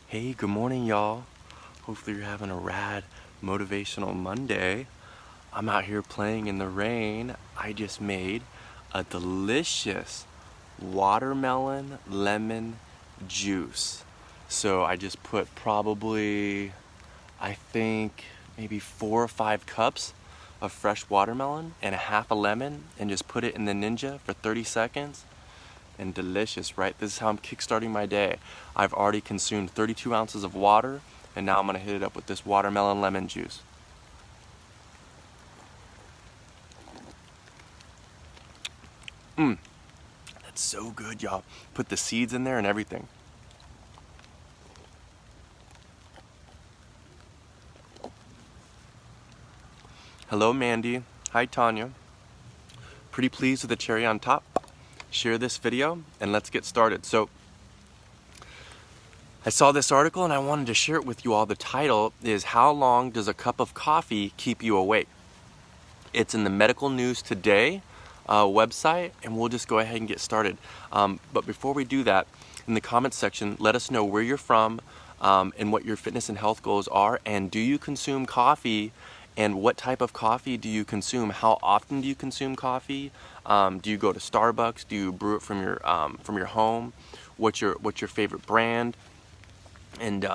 Hey, good morning, y'all. Hopefully you're having a rad motivational Monday. I'm out here playing in the rain. I just made a delicious watermelon lemon juice. So I just put probably, I think, maybe 4 or 5 cups of fresh watermelon and a half a lemon and just put it in the Ninja for 30 seconds. And delicious, right? This is how I'm kickstarting my day. I've already consumed 32 ounces of water, and now I'm gonna hit it up with this watermelon lemon juice. That's so good, y'all. Put the seeds in there and everything. Hello, Mandy. Hi, Tanya. Pretty pleased with the cherry on top. Share this video and let's get started. So I saw this article and I wanted to share it with you all. The title is How Long Does a Cup of Coffee Keep You Awake? It's in the Medical News Today website, and we'll just go ahead and get started. But before we do that, in the comments section, let us know where you're from and what your fitness and health goals are, and do you consume coffee? And what type of coffee do you consume? How often do you consume coffee? Do you go to Starbucks? Do you brew it from your home? What's your favorite brand? And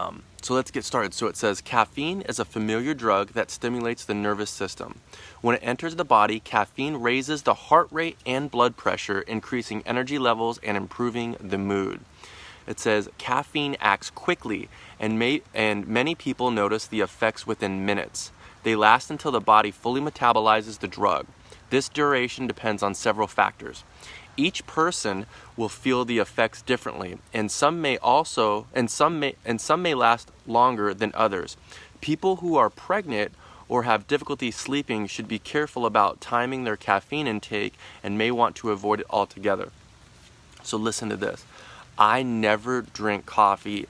so let's get started. So it says, caffeine is a familiar drug that stimulates the nervous system. When it enters the body, caffeine raises the heart rate and blood pressure, increasing energy levels and improving the mood. It says caffeine acts quickly, and many people notice the effects within minutes. They last until the body fully metabolizes the drug. This duration depends on several factors. Each person will feel the effects differently, and some may last longer than others. People who are pregnant or have difficulty sleeping should be careful about timing their caffeine intake and may want to avoid it altogether. So listen to this. I never drink coffee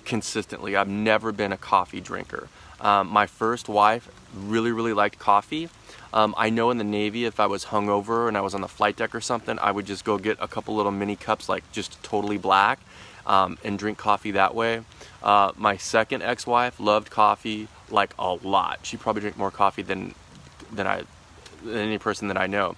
consistently. I've never been a coffee drinker. My first wife really liked coffee. I know in the Navy, if I was hungover and I was on the flight deck or something, I would just go get a couple little mini cups, like just totally black, and drink coffee that way. My second ex-wife loved coffee like a lot. She probably drank more coffee than any person that I know.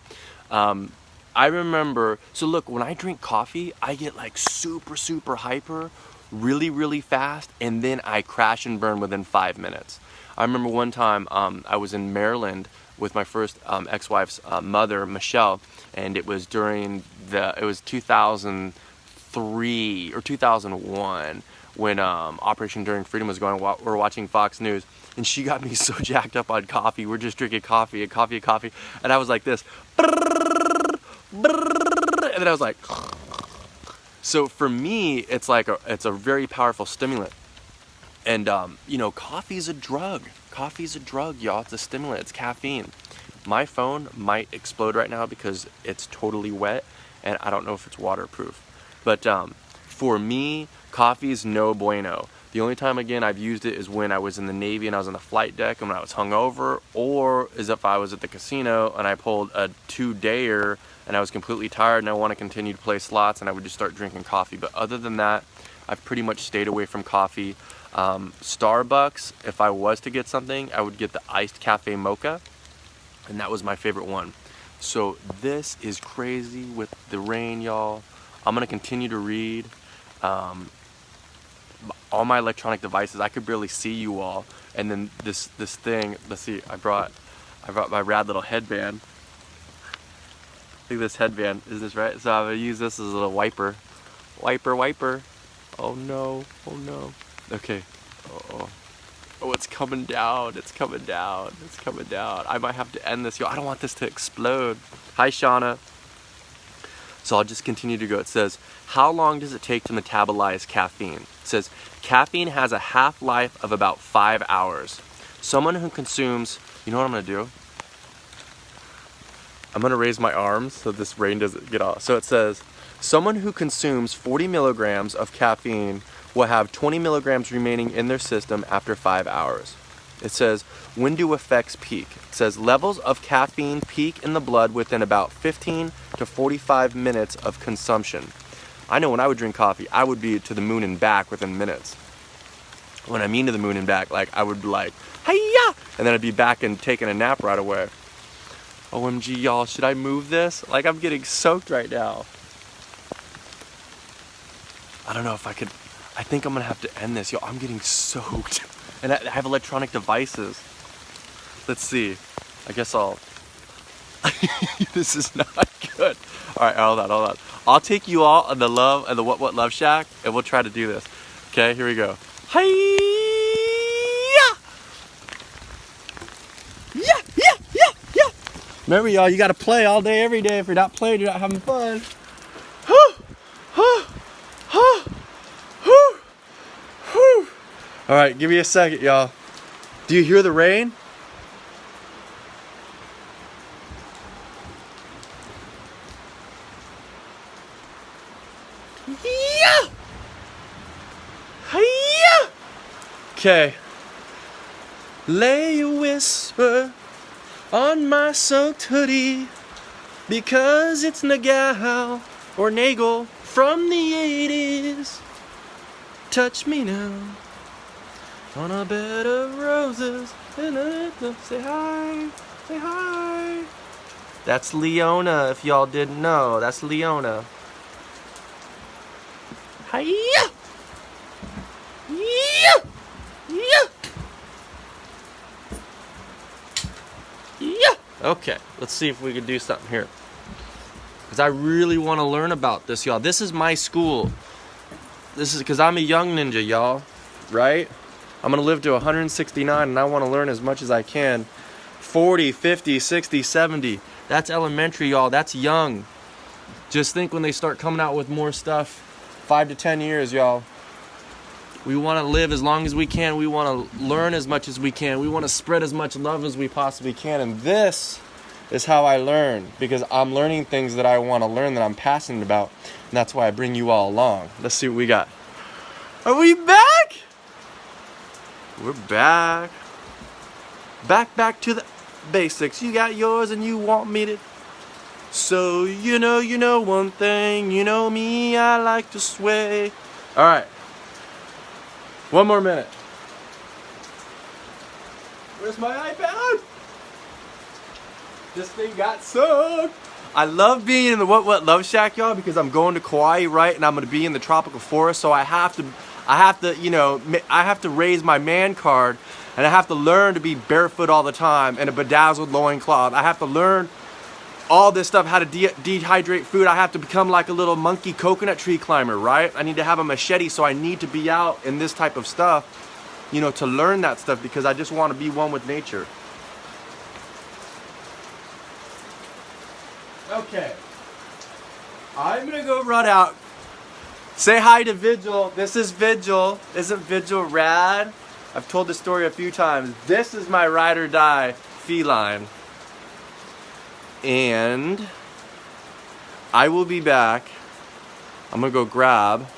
I remember, so look, when I drink coffee, I get like super hyper, really fast, and then I crash and burn within 5 minutes. I remember one time I was in Maryland with my first ex-wife's mother, Michelle, and it was it was 2003 or 2001 when Operation Enduring Freedom was going. We were watching Fox News, and she got me so jacked up on coffee. We're just drinking coffee, and I was like this, and then I was like. So for me, it's a very powerful stimulant. And coffee's a drug. Coffee's a drug, y'all. It's a stimulant. It's caffeine. My phone might explode right now because it's totally wet, and I don't know if it's waterproof. But for me, coffee is no bueno. The only time, again, I've used it is when I was in the Navy and I was on the flight deck and when I was hungover, or as if I was at the casino and I pulled a 2-dayer and I was completely tired and I want to continue to play slots, and I would just start drinking coffee. But other than that, I've pretty much stayed away from coffee. Starbucks, if I was to get something, I would get the iced cafe mocha, and that was my favorite one. So this is crazy with the rain, y'all. I'm going to continue to read. All my electronic devices, I could barely see you all. And then this thing, let's see, I brought my rad little headband. Look at this headband, is this right? So I'm gonna use this as a little wiper. Wiper. Oh no. Okay. Oh, it's coming down. I might have to end this. Yo, I don't want this to explode. Hi, Shauna. So I'll just continue to go. It says, how long does it take to metabolize caffeine? It says, caffeine has a half-life of about 5 hours. Someone who consumes, you know what I'm going to do? I'm going to raise my arms so this rain doesn't get off. So it says, someone who consumes 40 milligrams of caffeine will have 20 milligrams remaining in their system after 5 hours. It says, when do effects peak? It says, levels of caffeine peak in the blood within about 15 to 45 minutes of consumption. I know when I would drink coffee, I would be to the moon and back within minutes. When I mean to the moon and back, like I would be like, hi-ya! And then I'd be back and taking a nap right away. OMG, y'all, should I move this? Like, I'm getting soaked right now. I don't know if I could. I think I'm gonna have to end this. Yo, I'm getting soaked. And I have electronic devices. Let's see. I guess I'll. This is not good. Alright, hold on. I'll take you all on the love and the what love shack, and we'll try to do this. Okay, here we go. Hi-ya! Yeah. Remember, y'all, you gotta play all day, every day. If you're not playing, you're not having fun. Alright, give me a second, y'all. Do you hear the rain? Yeah! Hiya! Okay. Lay a whisper on my soaked hoodie because it's Nagel or Nagel from the 80s. Touch me now on a bed of roses. Say hi, say hi. That's Leona, if y'all didn't know. That's Leona. Hiya! Yeah! Okay, let's see if we can do something here. Because I really want to learn about this, y'all. This is my school. This is because I'm a young ninja, y'all. Right? I'm going to live to 169 and I want to learn as much as I can. 40, 50, 60, 70. That's elementary, y'all. That's young. Just think when they start coming out with more stuff. 5 to 10 years, y'all. We want to live as long as we can. We want to learn as much as we can. We want to spread as much love as we possibly can. And this is how I learn. Because I'm learning things that I want to learn, that I'm passionate about. And that's why I bring you all along. Let's see what we got. Are we back? We're back. Back to the basics. You got yours and you want me to. So you know one thing. You know me, I like to sway. All right. One more minute. Where's my iPad? This thing got soaked. I love being in the what love shack, y'all, because I'm going to Kauai, right? And I'm going to be in the tropical forest, so I have to raise my man card, and I have to learn to be barefoot all the time and a bedazzled loincloth. I have to learn all this stuff, how to dehydrate food. I have to become like a little monkey coconut tree climber, right? I need to have a machete, so I need to be out in this type of stuff, to learn that stuff, because I just want to be one with nature. Okay. I'm going to go run out. Say hi to Vigil. This is Vigil. Isn't Vigil rad? I've told this story a few times. This is my ride or die feline. And I will be back. I'm gonna go grab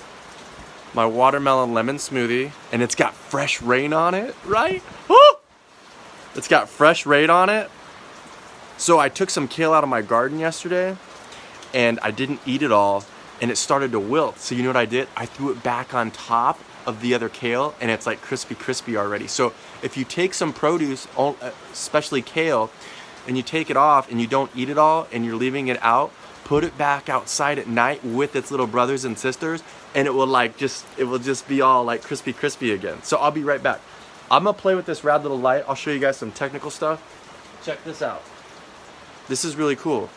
my watermelon lemon smoothie, and it's got fresh rain on it, right? Woo! It's got fresh rain on it. So I took some kale out of my garden yesterday, and I didn't eat it all, and it started to wilt. So you know what I did? I threw it back on top of the other kale, and it's like crispy already. So if you take some produce, especially kale, and you take it off and you don't eat it all and you're leaving it out, put it back outside at night with its little brothers and sisters, and it will just be all like crispy again. So I'll be right back. I'm gonna play with this rad little light. I'll show you guys some technical stuff. Check this out. This is really cool.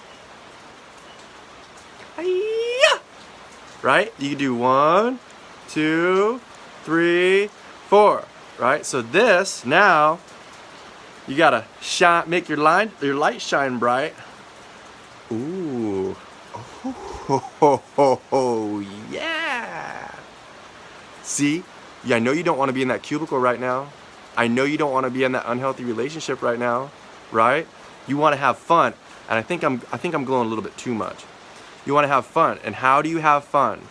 Hi-ya! Right? You can do 1, 2, 3, 4. Right? So this now, you gotta shine, make your light shine bright. Ooh. Oh, yeah. See? Yeah, I know you don't want to be in that cubicle right now. I know you don't want to be in that unhealthy relationship right now, right? You want to have fun. And I think I'm glowing a little bit too much. You want to have fun. And how do you have fun?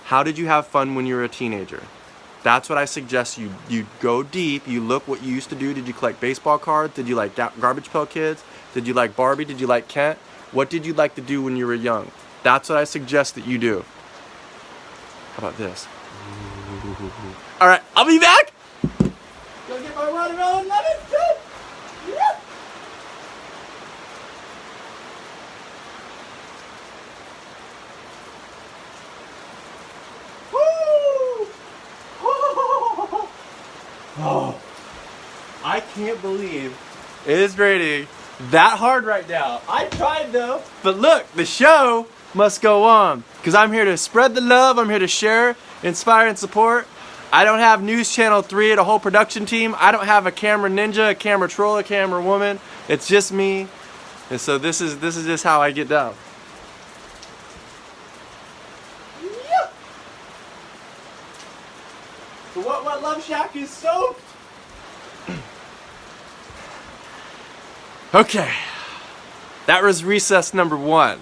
How did you have fun when you were a teenager? That's what I suggest you go deep. You look what you used to do. Did you collect baseball cards? Did you like Garbage Pail Kids? Did you like Barbie? Did you like Kent? What did you like to do when you were young? That's what I suggest that you do. How about this? All right, I'll be back. Go get my watermelon lemon. Yeah. Woo! Oh, I can't believe it is raining that hard right now. I tried though, but look, the show must go on because I'm here to spread the love. I'm here to share, inspire, and support. I don't have News Channel 3 and a whole production team. I don't have a camera ninja, a camera troll, a camera woman. It's just me. And so this is just how I get down. Yeah. So what Love Shack is soaked. Okay. That was recess number 1.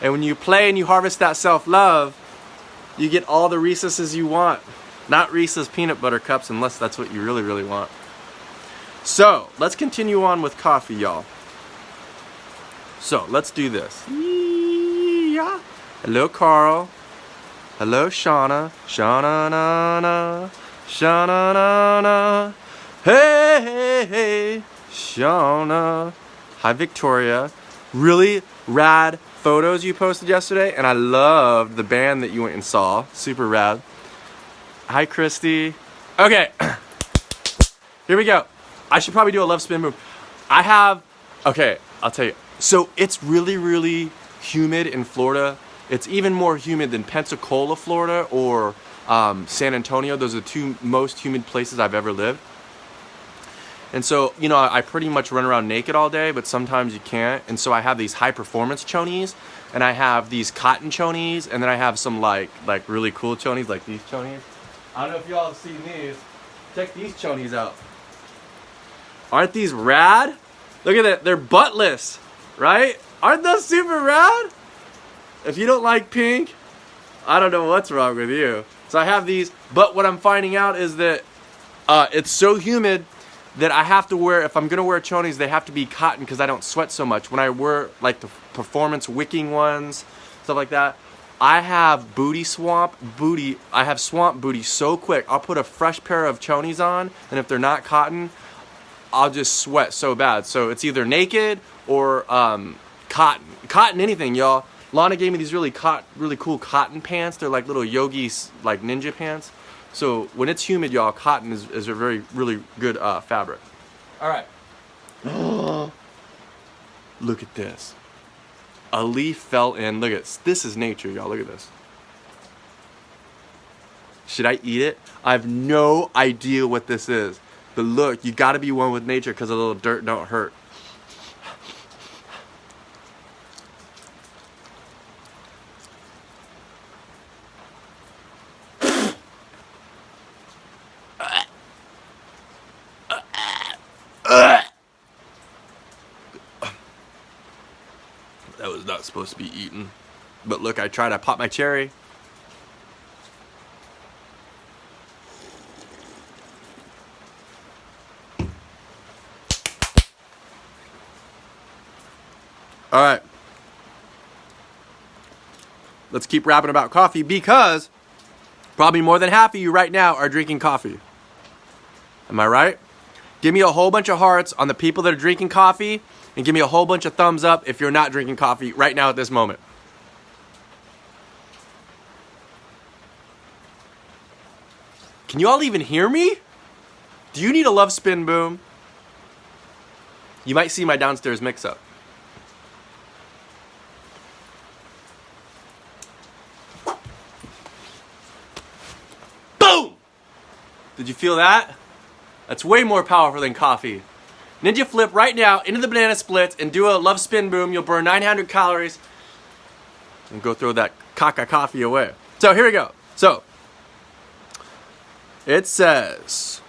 And when you play and you harvest that self-love, you get all the recesses you want. Not Reese's peanut butter cups unless that's what you really, really want. So, let's continue on with coffee, y'all. So, let's do this. Yeah. Hello, Carl. Hello, Shauna. Shauna, na, na. Shauna, na, na. Hey, hey, hey. Shauna. Hi, Victoria. Really rad photos you posted yesterday, and I loved the band that you went and saw. Super rad. Hi, Christy. Okay, here we go. I should probably do a love spin move. Okay, I'll tell you. So it's really, really humid in Florida. It's even more humid than Pensacola, Florida, or San Antonio. Those are the 2 most humid places I've ever lived. And so, you know, I pretty much run around naked all day, but sometimes you can't. And so I have these high performance chonies, and I have these cotton chonies, and then I have some like really cool chonies, like these chonies. I don't know if y'all have seen these. Check these chonies out. Aren't these rad? Look at that, they're buttless, right? Aren't those super rad? If you don't like pink, I don't know what's wrong with you. So I have these, but what I'm finding out is that it's so humid that I have to wear, if I'm gonna wear chonies, they have to be cotton because I don't sweat so much. When I wear like the performance wicking ones, stuff like that, I have swamp booty so quick. I'll put a fresh pair of chonies on, and if they're not cotton, I'll just sweat so bad. So it's either naked or cotton. Cotton anything, y'all. Lana gave me these really cool cotton pants. They're like little yogis, like ninja pants. So when it's humid, y'all, cotton is a really good fabric. All right. Look at this. A leaf fell in. Look at this. This is nature, y'all. Look at this. Should I eat it? I have no idea what this is. But look, you gotta be one with nature because a little dirt don't hurt. That was not supposed to be eaten. But look, I tried. I popped my cherry. All right. Let's keep rapping about coffee because probably more than half of you right now are drinking coffee. Am I right? Give me a whole bunch of hearts on the people that are drinking coffee, and give me a whole bunch of thumbs up if you're not drinking coffee right now at this moment. Can you all even hear me? Do you need a love spin boom? You might see my downstairs mix-up. Boom! Did you feel that? That's way more powerful than coffee. Ninja flip right now into the banana splits and do a love spin boom. You'll burn 900 calories and go throw that caca coffee away. So here we go. So it says,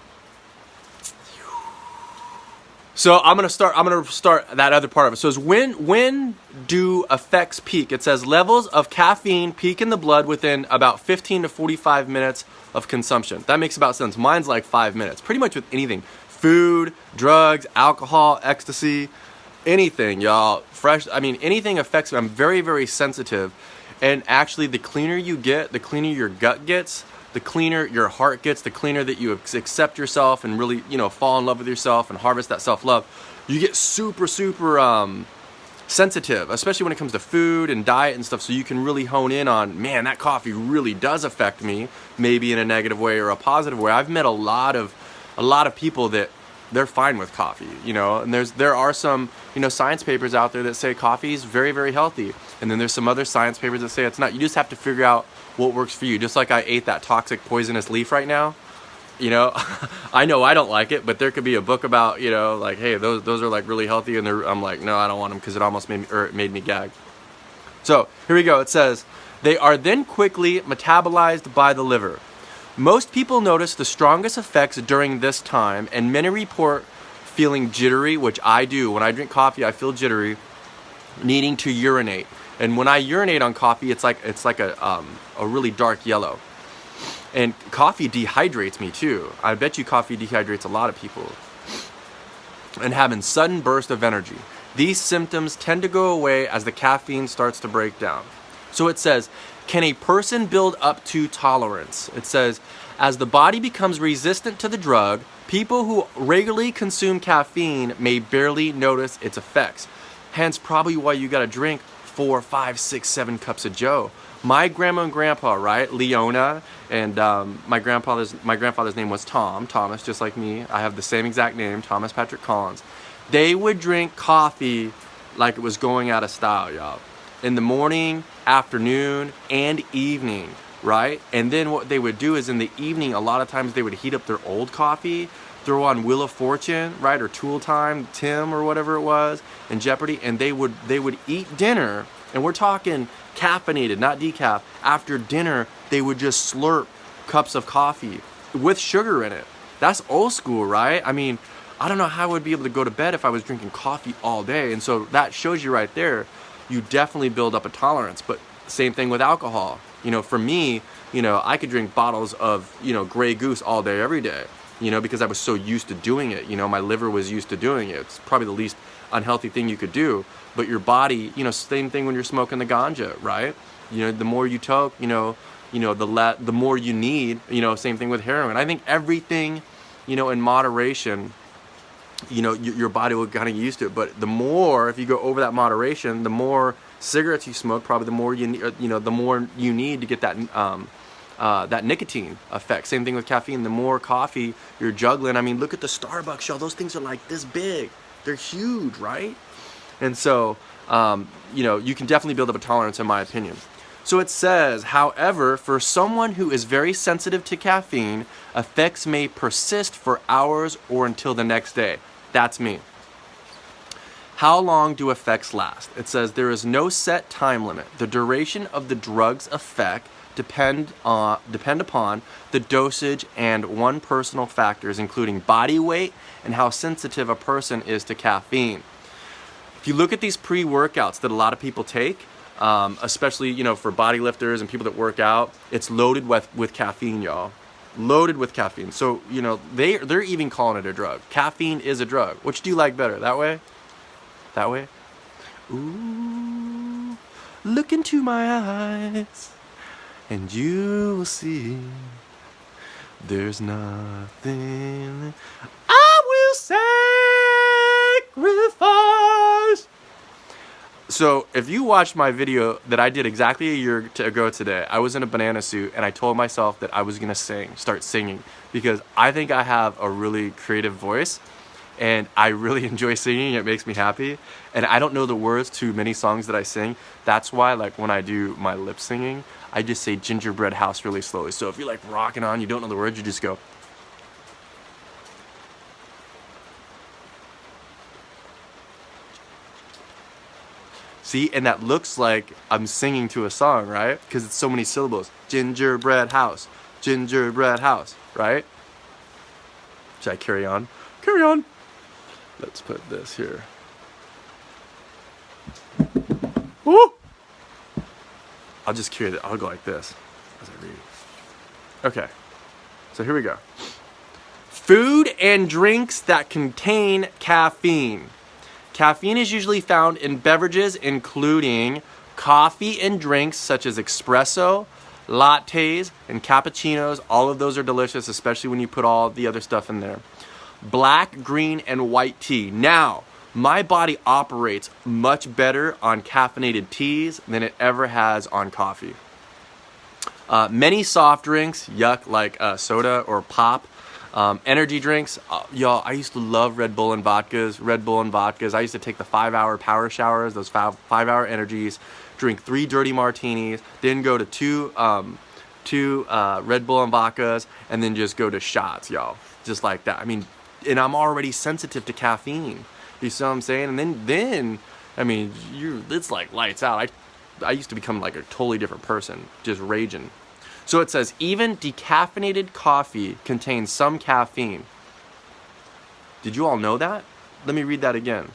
so I'm gonna start that other part of it. So it's when do effects peak? It says levels of caffeine peak in the blood within about 15 to 45 minutes of consumption. That makes about sense. Mine's like 5 minutes. Pretty much with anything. Food, drugs, alcohol, ecstasy, anything, y'all. Anything affects me. I'm very, very sensitive. And actually, the cleaner you get, the cleaner your gut gets, the cleaner your heart gets, the cleaner that you accept yourself and really, fall in love with yourself and harvest that self-love, you get super, super sensitive, especially when it comes to food and diet and stuff, so you can really hone in on, man, that coffee really does affect me, maybe in a negative way or a positive way. I've met a lot of people that they're fine with coffee, and there are some, science papers out there that say coffee is very, very healthy. And then there's some other science papers that say it's not. You just have to figure out what works for you. Just like I ate that toxic poisonous leaf right now, I know I don't like it, but there could be a book about, like, hey, those are like really healthy, and I'm like, no, I don't want them because it almost made me gag. So here we go. It says, they are then quickly metabolized by the liver. Most people notice the strongest effects during this time, and many report feeling jittery, which I do. When I drink coffee, I feel jittery, needing to urinate. And when I urinate on coffee, it's like a really dark yellow. And coffee dehydrates me too. I bet you coffee dehydrates a lot of people. And having sudden burst of energy. These symptoms tend to go away as the caffeine starts to break down. So it says, can a person build up to tolerance? It says, as the body becomes resistant to the drug, people who regularly consume caffeine may barely notice its effects. Hence, probably why you gotta drink 4, 5, 6, 7 cups of Joe. My grandma and grandpa, right, Leona, and my grandfather's name was Thomas, just like me. I have the same exact name, Thomas Patrick Collins. They would drink coffee like it was going out of style, y'all. In the morning, afternoon, and evening, right? And then what they would do is in the evening, a lot of times they would heat up their old coffee, throw on Wheel of Fortune, right, or Tool Time, Tim, or whatever it was, and Jeopardy, and they would eat dinner, and we're talking caffeinated, not decaf. After dinner, they would just slurp cups of coffee with sugar in it. That's old school, right? I mean, I don't know how I would be able to go to bed if I was drinking coffee all day, and so that shows you right there, you definitely build up a tolerance. But same thing with alcohol. For me, I could drink bottles of, Grey Goose all day, every day. Because I was so used to doing it. My liver was used to doing it. It's probably the least unhealthy thing you could do. But your body, same thing when you're smoking the ganja, right? The more you toke, the more you need. Same thing with heroin. I think everything, in moderation, your body will kind of get used to it. But the more, if you go over that moderation, the more cigarettes you smoke, probably the more the more you need to get that that nicotine effect. Same thing with caffeine. The more coffee you're juggling, I mean, look at the Starbucks, y'all. Those things are like this big. They're huge, right? And so, you can definitely build up a tolerance, in my opinion. So it says, however, for someone who is very sensitive to caffeine, effects may persist for hours or until the next day. That's me. How long do effects last? It says there is no set time limit. The duration of the drug's effect depend upon the dosage and one personal factors, including body weight and how sensitive a person is to caffeine. If you look at these pre-workouts that a lot of people take, especially for body lifters and people that work out, it's loaded with caffeine, y'all. Loaded with caffeine. So they're even calling it a drug. Caffeine is a drug. Which do you like better? That way? That way? Ooh, look into my eyes, and you will see there's nothing I will sacrifice. So if you watched my video that I did exactly a year ago today, I was in a banana suit and I told myself that I was going to start singing, because I think I have a really creative voice and I really enjoy singing. It makes me happy. And I don't know the words to many songs that I sing. That's why, like, when I do my lip singing, I just say Gingerbread House really slowly. So if you're like rocking on, you don't know the words, you just go. See, and that looks like I'm singing to a song, right? Because it's so many syllables. Gingerbread house, right? Should I carry on? Carry on. Let's put this here. Woo! I'll just carry it. I'll go like this as I read. Okay, so here we go. Food and drinks that contain caffeine. Caffeine is usually found in beverages including Coffee and drinks such as espresso, lattes, and cappuccinos, all of those are delicious, especially when you put all the other stuff in there. Black, green, and white tea. Now, my body operates much better on caffeinated teas than it ever has on coffee. Many soft drinks, yuck, like soda or pop. Energy drinks, y'all, I used to love Red Bull and vodkas. I used to take the 5-hour power showers, those 5-hour energies, drink 3 dirty martinis, then go to two Red Bull and vodkas, and then just go to shots, y'all. Just like that. I mean, and I'm already sensitive to caffeine. You see what I'm saying? And then I mean, it's like lights out. I used to become like a totally different person, just raging. So it says, even decaffeinated coffee contains some caffeine. Did you all know that? Let me read that again.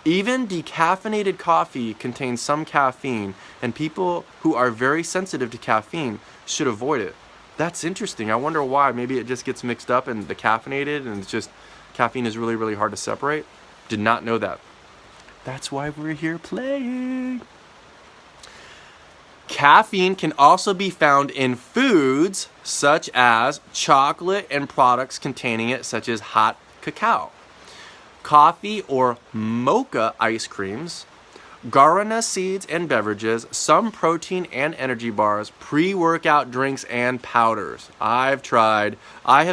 Even decaffeinated coffee contains some caffeine, and people who are very sensitive to caffeine should avoid it. That's interesting. I wonder why. Maybe it just gets mixed up in the caffeinated, and it's just caffeine is really, really hard to separate. Did not know that. That's why we're here playing. Caffeine can also be found in foods such as chocolate and products containing it, such as hot cacao, coffee or mocha ice creams, guarana seeds and beverages, some protein and energy bars, pre-workout drinks and powders. I have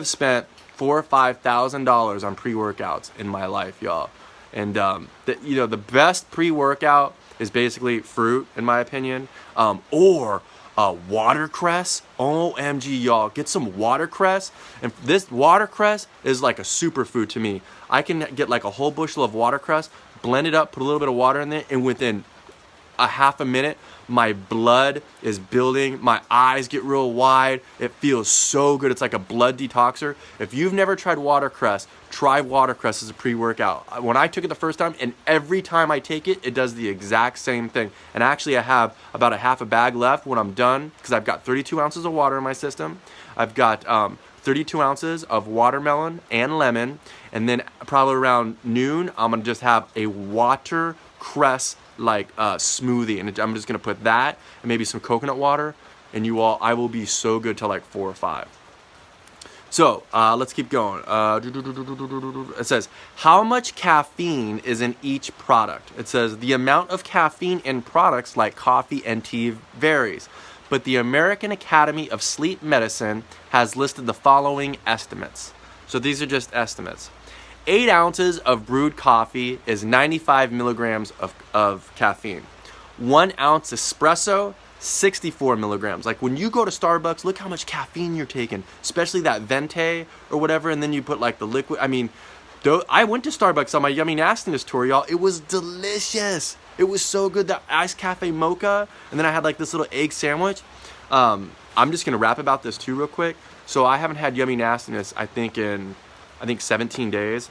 spent $4,000 or $5,000 on pre-workouts in my life, y'all. And the best pre-workout is basically fruit, in my opinion, or watercress. OMG, y'all, get some watercress. And this watercress is like a superfood to me. I can get like a whole bushel of watercress, blend it up, put a little bit of water in there, and within a half a minute, my blood is building, my eyes get real wide. It feels so good. It's like a blood detoxer. If you've never tried watercress, try watercress as a pre-workout. When I took it the first time, and every time I take it, it does the exact same thing. And actually, I have about a half a bag left when I'm done, because I've got 32 ounces of water in my system. I've got 32 ounces of watermelon and lemon, and then probably around noon, I'm gonna just have a watercress smoothie, and I'm just gonna put that and maybe some coconut water, and I will be so good till like 4 or 5. So let's keep going. It says, how much caffeine is in each product? It says the amount of caffeine in products like coffee and tea varies, but the American Academy of Sleep Medicine has listed the following estimates. So these are just estimates. 8 ounces of brewed coffee is 95 milligrams of caffeine. 1 ounce espresso, 64 milligrams. Like when you go to Starbucks, look how much caffeine you're taking, especially that venti or whatever, and then you put like the liquid. I mean, I went to Starbucks on my Yummy Nastiness tour, y'all. It was delicious. It was so good. That iced cafe mocha, and then I had like this little egg sandwich. I'm just gonna rap about this too real quick. So I haven't had Yummy Nastiness, I think 17 days.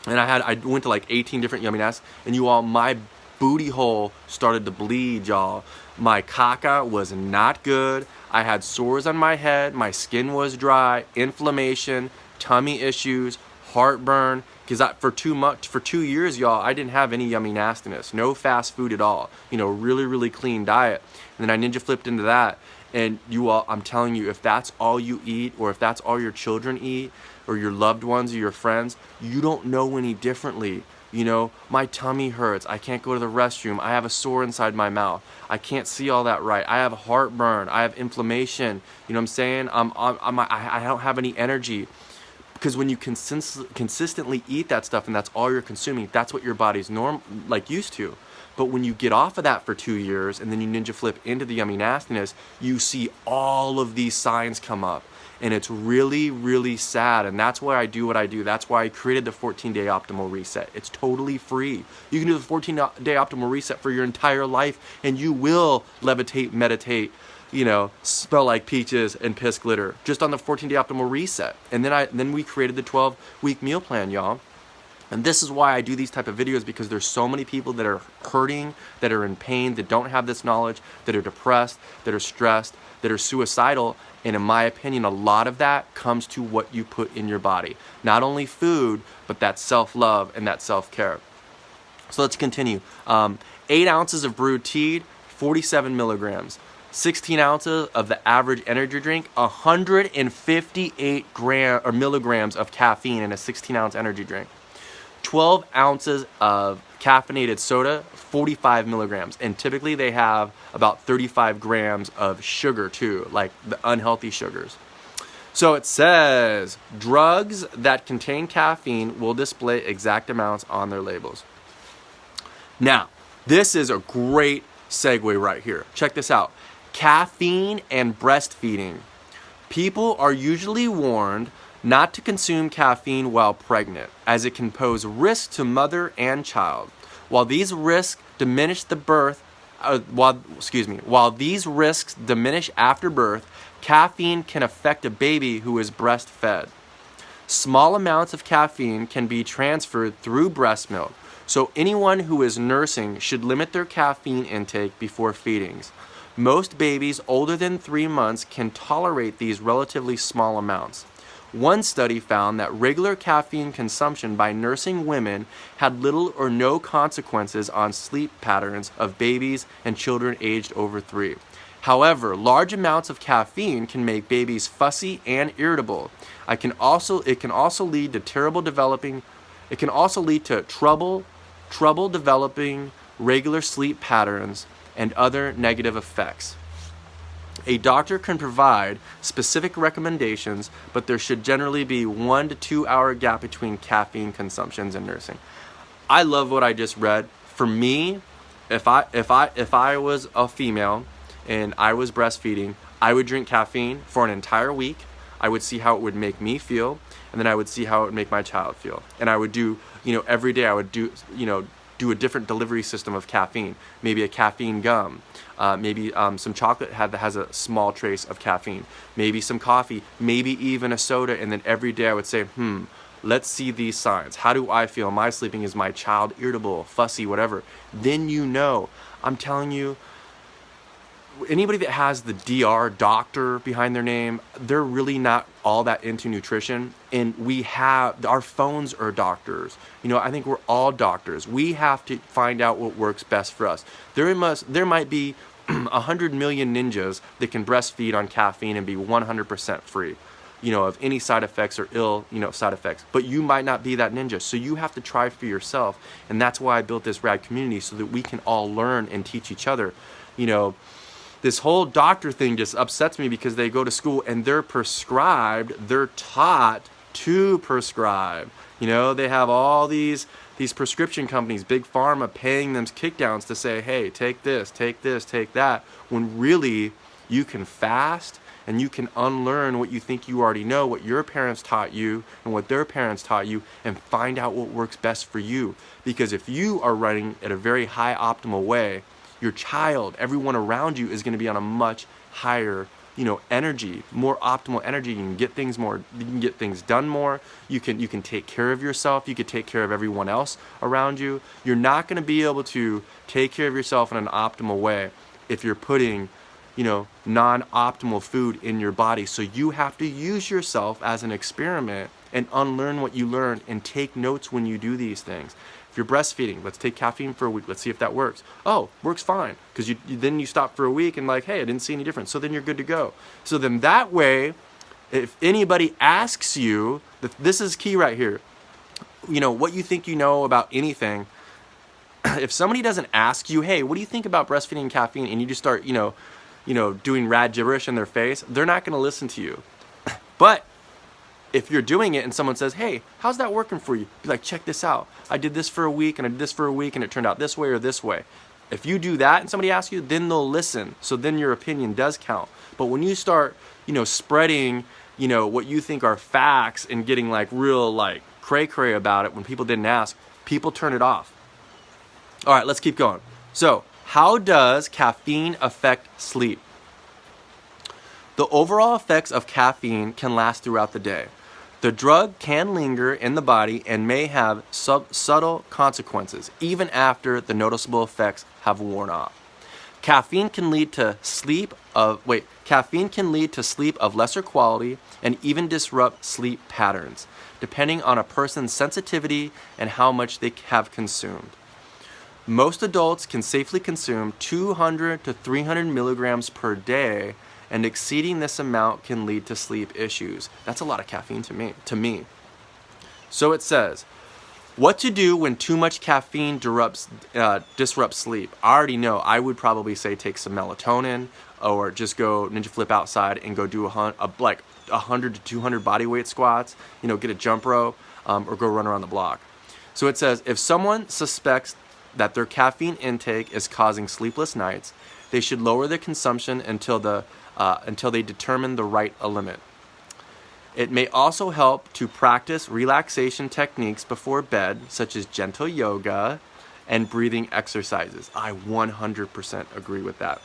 And I went to like 18 different Yummy Nastiness, and my booty hole started to bleed, y'all. My caca was not good. I had sores on my head. My skin was dry, inflammation, tummy issues, heartburn. Because for 2 years, y'all, I didn't have any Yummy Nastiness. No fast food at all. Really, really clean diet. And then I ninja flipped into that. And I'm telling you, if that's all you eat, or if that's all your children eat, or your loved ones or your friends, you don't know any differently. My tummy hurts. I can't go to the restroom. I have a sore inside my mouth. I can't see all that right. I have heartburn. I have inflammation. You know what I'm saying? I don't have any energy. Because when you consistently eat that stuff and that's all you're consuming, that's what your body's used to. But when you get off of that for 2 years and then you ninja flip into the Yummy Nastiness, you see all of these signs come up. And it's really, really sad. And that's why I do what I do. That's why I created the 14-day optimal reset. It's totally free. You can do the 14-day optimal reset for your entire life, and you will levitate, meditate, smell like peaches and piss glitter just on the 14-day optimal reset. And then we created the 12-week meal plan, y'all. And this is why I do these type of videos, because there's so many people that are hurting, that are in pain, that don't have this knowledge, that are depressed, that are stressed, that are suicidal. And in my opinion, a lot of that comes to what you put in your body. Not only food, but that self-love and that self-care. So let's continue. 8 ounces of brewed tea, 47 milligrams. 16 ounces of the average energy drink, 158 milligrams of caffeine in a 16-ounce energy drink. 12 ounces of caffeinated soda, 45 milligrams. And typically they have about 35 grams of sugar too, like the unhealthy sugars. So it says, drugs that contain caffeine will display exact amounts on their labels. Now, this is a great segue right here. Check this out. Caffeine and breastfeeding. People are usually warned not to consume caffeine while pregnant, as it can pose risk to mother and child. While these risks diminish while these risks diminish after birth, caffeine can affect a baby who is breastfed. Small amounts of caffeine can be transferred through breast milk, so anyone who is nursing should limit their caffeine intake before feedings. Most babies older than 3 months can tolerate these relatively small amounts. One study found that regular caffeine consumption by nursing women had little or no consequences on sleep patterns of babies and children aged over 3. However, large amounts of caffeine can make babies fussy and irritable. It can also lead to trouble developing regular sleep patterns and other negative effects. A doctor can provide specific recommendations, but there should generally be 1 to 2 hour gap between caffeine consumptions in nursing. I love what I just read. For me, if I was a female and I was breastfeeding, I would drink caffeine for an entire week. I would see how it would make me feel, and then I would see how it would make my child feel. And I would do, every day I would do a different delivery system of caffeine. Maybe a caffeine gum, maybe some chocolate that has a small trace of caffeine, maybe some coffee, maybe even a soda. And then every day I would say, let's see these signs. How do I feel? Am I sleeping? Is my child irritable, fussy, whatever? Then I'm telling you, anybody that has the DR, doctor, behind their name, they're really not all that into nutrition. And our phones are doctors. I think we're all doctors. We have to find out what works best for us. There might be 100 million ninjas that can breastfeed on caffeine and be 100% free, of any side effects or ill, side effects. But you might not be that ninja. So you have to try for yourself. And that's why I built this rad community, so that we can all learn and teach each other. This whole doctor thing just upsets me, because they go to school and they're taught to prescribe. They have all these prescription companies, big pharma, paying them kickdowns to say, hey, take this, take that, when really you can fast and you can unlearn what you think you already know, what your parents taught you and what their parents taught you, and find out what works best for you. Because if you are running at a very high optimal way, your child, everyone around you, is going to be on a much higher, energy, more optimal energy. You can get things done more. You can take care of yourself. You can take care of everyone else around you. You're not going to be able to take care of yourself in an optimal way if you're putting, non-optimal food in your body. So you have to use yourself as an experiment and unlearn what you learned, and take notes when you do these things. If you're breastfeeding, let's take caffeine for a week. Let's see if that works. Oh, works fine. Because then you stop for a week and hey, I didn't see any difference. So then you're good to go. So then that way, if anybody asks you, this is key right here, what you think you know about anything, if somebody doesn't ask you, hey, what do you think about breastfeeding and caffeine? And you just start, doing rad gibberish in their face, they're not going to listen to you. But if you're doing it and someone says, hey, how's that working for you? Be like, check this out. I did this for a week and I did this for a week and it turned out this way or this way. If you do that and somebody asks you, then they'll listen. So then your opinion does count. But when you start, spreading, what you think are facts and getting real cray-cray about it when people didn't ask, people turn it off. All right, let's keep going. So how does caffeine affect sleep? The overall effects of caffeine can last throughout the day. The drug can linger in the body and may have subtle consequences even after the noticeable effects have worn off. Caffeine can lead to sleep of lesser quality and even disrupt sleep patterns, depending on a person's sensitivity and how much they have consumed. Most adults can safely consume 200 to 300 milligrams per day, and exceeding this amount can lead to sleep issues. That's a lot of caffeine to me. So it says, what to do when too much caffeine disrupts sleep. I already know. I would probably say take some melatonin, or just go ninja flip outside and go do like 100 to 200 body weight squats. Get a jump rope, or go run around the block. So it says, if someone suspects that their caffeine intake is causing sleepless nights, they should lower their consumption until they determine the right limit. It may also help to practice relaxation techniques before bed, such as gentle yoga and breathing exercises. I 100% agree with that.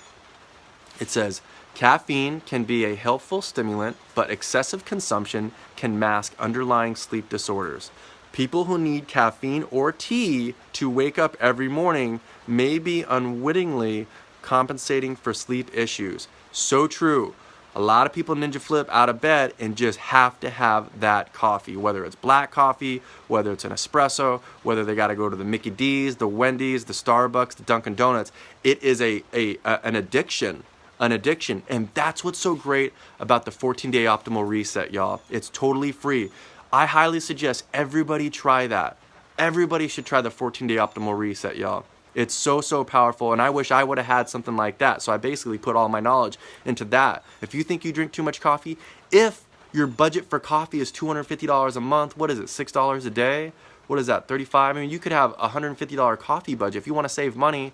It says, caffeine can be a helpful stimulant, but excessive consumption can mask underlying sleep disorders. People who need caffeine or tea to wake up every morning may be unwittingly compensating for sleep issues. So true. A lot of people ninja flip out of bed and just have to have that coffee, whether it's black coffee, whether it's an espresso, whether they got to go to the Mickey D's, the Wendy's, the Starbucks, the Dunkin' Donuts. It is an addiction. And that's what's so great about the 14-day optimal reset, y'all. It's totally free. I highly suggest everybody try that. Everybody should try the 14-day optimal reset, y'all. It's so, so powerful, and I wish I would have had something like that. So I basically put all my knowledge into that. If you think you drink too much coffee, if your budget for coffee is $250 a month, what is it, $6 a day? What is that, $35? I mean, you could have a $150 coffee budget. If you want to save money,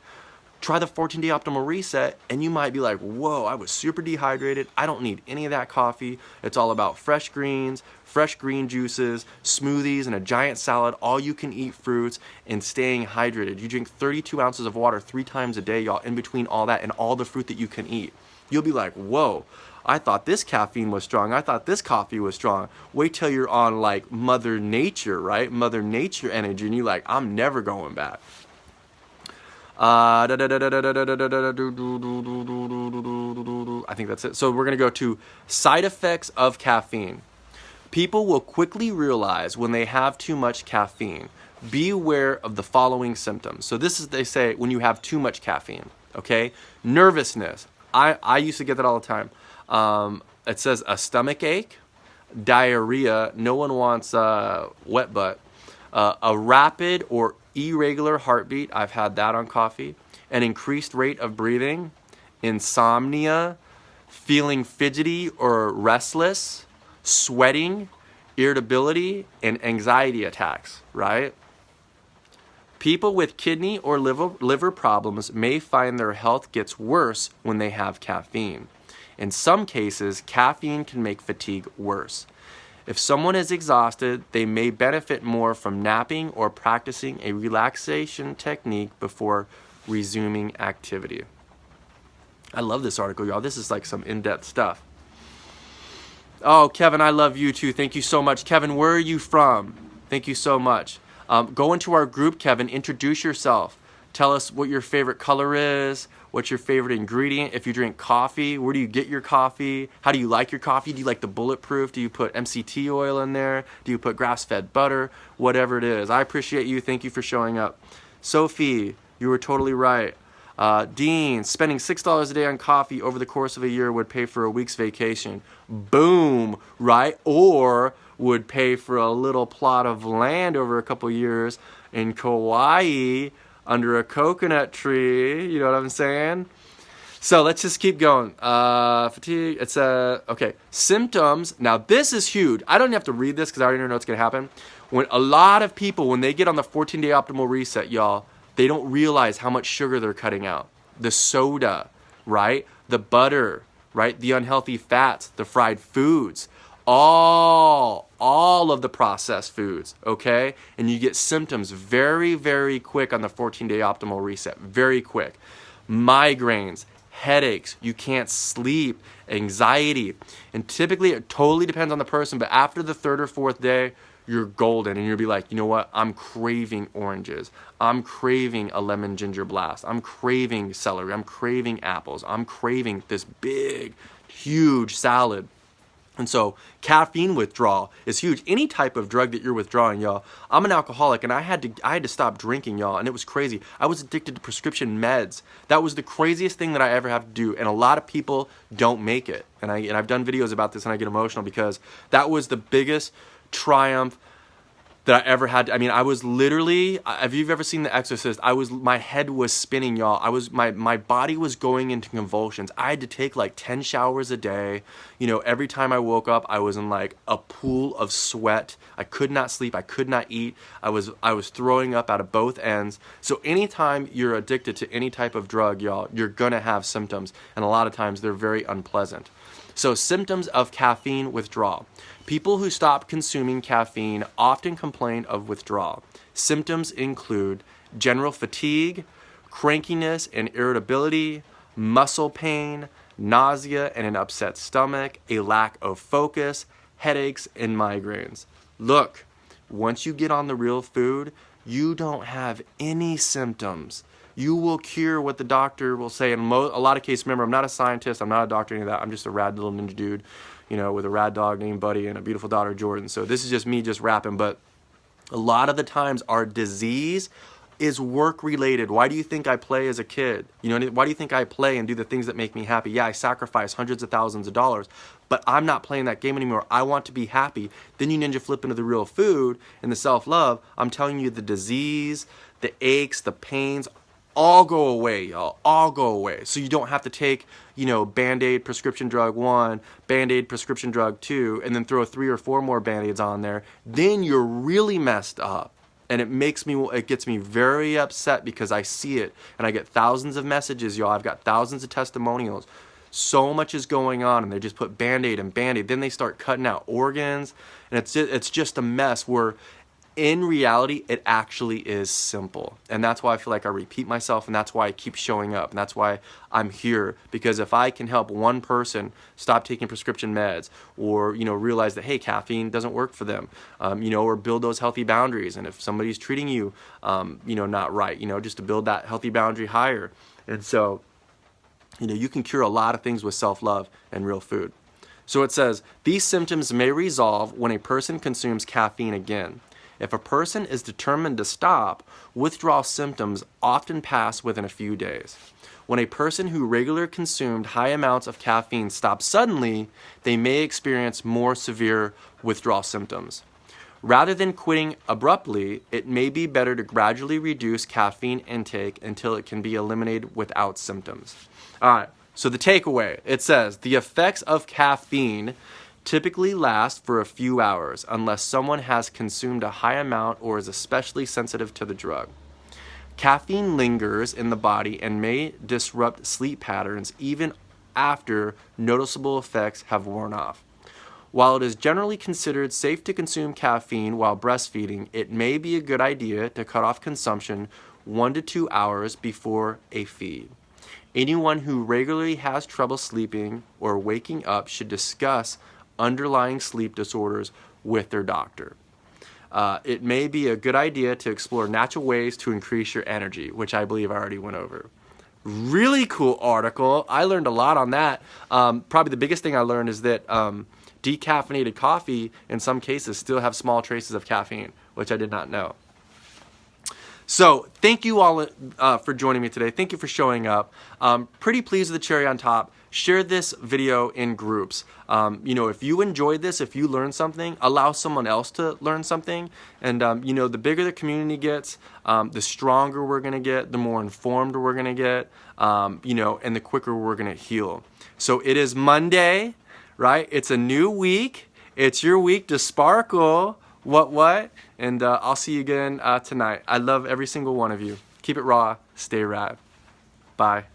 try the 14-day optimal reset, and you might be like, whoa, I was super dehydrated. I don't need any of that coffee. It's all about fresh greens, fresh green juices, smoothies, and a giant salad, all you can eat fruits, and staying hydrated. You drink 32 ounces of water 3 times a day, y'all, in between all that and all the fruit that you can eat. You'll be like, whoa, I thought this caffeine was strong. I thought this coffee was strong. Wait till you're on like Mother Nature, right? Mother Nature energy, and you're like, I'm never going back. I think that's it. So we're going to go to side effects of caffeine. People will quickly realize when they have too much caffeine. Be aware of the following symptoms. So this is, they say, when you have too much caffeine, okay? Nervousness. I used to get that all the time. It says a stomach ache, diarrhea. No one wants wet butt. A rapid or irregular heartbeat, I've had that on coffee, an increased rate of breathing, insomnia, feeling fidgety or restless, sweating, irritability, and anxiety attacks, right? People with kidney or liver problems may find their health gets worse when they have caffeine. In some cases, caffeine can make fatigue worse. If someone is exhausted, they may benefit more from napping or practicing a relaxation technique before resuming activity. I love this article, y'all. This is like some in-depth stuff. Oh, Kevin, I love you too. Thank you so much. Kevin, where are you from? Thank you so much. Go into our group, Kevin. Introduce yourself. Tell us what your favorite color is. What's your favorite ingredient? If you drink coffee, where do you get your coffee? How do you like your coffee? Do you like the bulletproof? Do you put MCT oil in there? Do you put grass-fed butter? Whatever it is. I appreciate you. Thank you for showing up. Sophie, you were totally right. Dean, spending $6 a day on coffee over the course of a year would pay for a week's vacation. Boom, right? Or would pay for a little plot of land over a couple years in Kauai under a coconut tree. You know what I'm saying? So let's just keep going. Fatigue, it's okay. Symptoms. Now this is huge. I don't have to read this because I already know what's going to happen. When a lot of people, when they get on the 14-day optimal reset, y'all, they don't realize how much sugar they're cutting out. The soda, right? The butter, right? The unhealthy fats, the fried foods, all of the processed foods, okay? And you get symptoms very, very quick on the 14-day optimal reset, very quick. Migraines, headaches, you can't sleep, anxiety. And typically it totally depends on the person, but after the 3rd or 4th day, you're golden, and you'll be like, you know what? I'm craving oranges. I'm craving a lemon ginger blast. I'm craving celery. I'm craving apples. I'm craving this big, huge salad. And so caffeine withdrawal is huge. Any type of drug that you're withdrawing, y'all. I'm an alcoholic, and I had to stop drinking, y'all, and it was crazy. I was addicted to prescription meds. That was the craziest thing that I ever have to do, and a lot of people don't make it. And I've done videos about this, and I get emotional because that was the biggest triumph that I ever had. I mean, I was literally, if you've ever seen The Exorcist, my head was spinning, y'all. My body was going into convulsions. I had to take like 10 showers a day. You know, every time I woke up, I was in like a pool of sweat. I could not sleep. I could not eat. I was throwing up out of both ends. So anytime you're addicted to any type of drug, y'all, you're gonna have symptoms. And a lot of times they're very unpleasant. So symptoms of caffeine withdrawal. People who stop consuming caffeine often complain of withdrawal. Symptoms include general fatigue, crankiness and irritability, muscle pain, nausea and an upset stomach, a lack of focus, headaches, and migraines. Look, once you get on the real food, you don't have any symptoms. You will cure what the doctor will say. In a lot of cases, remember, I'm not a scientist, I'm not a doctor, any of that. I'm just a rad little ninja dude, you know, with a rad dog named Buddy and a beautiful daughter, Jordan. So this is just me just rapping. But a lot of the times, our disease is work-related. Why do you think I play as a kid? You know, why do you think I play and do the things that make me happy? Yeah, I sacrifice hundreds of thousands of dollars, but I'm not playing that game anymore. I want to be happy. Then you ninja flip into the real food and the self-love. I'm telling you, the disease, the aches, the pains, all go away, y'all. All go away. So you don't have to take, you know, Band-Aid prescription drug 1, Band-Aid prescription drug 2, and then throw 3 or 4 more Band-Aids on there. Then you're really messed up. And it gets me very upset because I see it. And I get thousands of messages, y'all. I've got thousands of testimonials. So much is going on, and they just put Band-Aid and Band-Aid. Then they start cutting out organs. And it's just a mess where in reality, it actually is simple. And that's why I feel like I repeat myself, and that's why I keep showing up, and that's why I'm here. Because if I can help one person stop taking prescription meds, or, you know, realize that, hey, caffeine doesn't work for them, you know, or build those healthy boundaries. And if somebody's treating you, you know, not right, you know, just to build that healthy boundary higher. And so, you know, you can cure a lot of things with self-love and real food. So it says, these symptoms may resolve when a person consumes caffeine again. If a person is determined to stop, withdrawal symptoms often pass within a few days. When a person who regularly consumed high amounts of caffeine stops suddenly, they may experience more severe withdrawal symptoms. Rather than quitting abruptly, it may be better to gradually reduce caffeine intake until it can be eliminated without symptoms. All right, so the takeaway, it says, the effects of caffeine typically last for a few hours unless someone has consumed a high amount or is especially sensitive to the drug. Caffeine lingers in the body and may disrupt sleep patterns even after noticeable effects have worn off. While it is generally considered safe to consume caffeine while breastfeeding, it may be a good idea to cut off consumption 1 to 2 hours before a feed. Anyone who regularly has trouble sleeping or waking up should discuss underlying sleep disorders with their doctor. It may be a good idea to explore natural ways to increase your energy, which I believe I already went over. Really cool article. I learned a lot on that. Probably the biggest thing I learned is that decaffeinated coffee in some cases still have small traces of caffeine, which I did not know. So thank you all for joining me today. Thank you for showing up. Pretty pleased with the cherry on top. Share this video in groups. You know, if you enjoyed this, if you learned something, allow someone else to learn something. And, you know, the bigger the community gets, the stronger we're going to get, the more informed we're going to get, you know, and the quicker we're going to heal. So it is Monday, right? It's a new week. It's your week to sparkle. What? And I'll see you again tonight. I love every single one of you. Keep it raw. Stay rad. Bye.